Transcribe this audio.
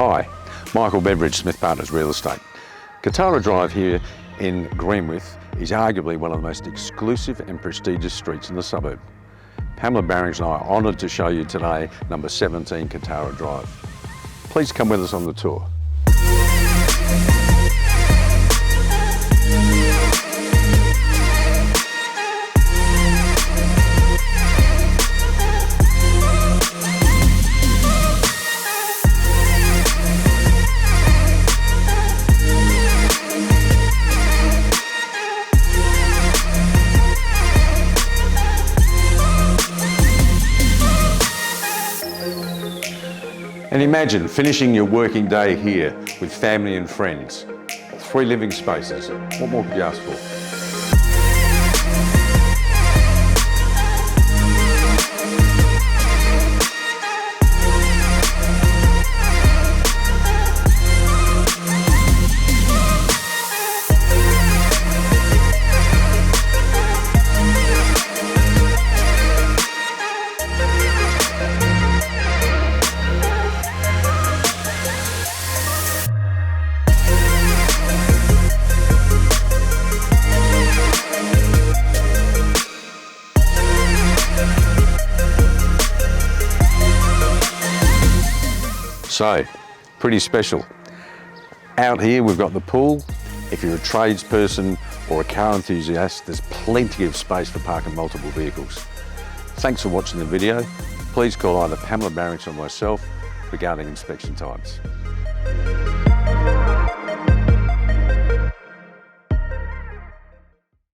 Hi, Michael Beveridge, Smith Partners Real Estate. Katara Drive here in Greenwith is arguably one of the most exclusive and prestigious streets in the suburb. Pamela Barrings and I are honoured to show you today number 17 Katara Drive. Please come with us on the tour. And imagine finishing your working day here with family and friends. 3 living spaces. What more could you ask for? So, pretty special. Out here we've got the pool. If you're a tradesperson or a car enthusiast, there's plenty of space for parking multiple vehicles. Thanks for watching the video. Please call either Pamela Barrings or myself regarding inspection times.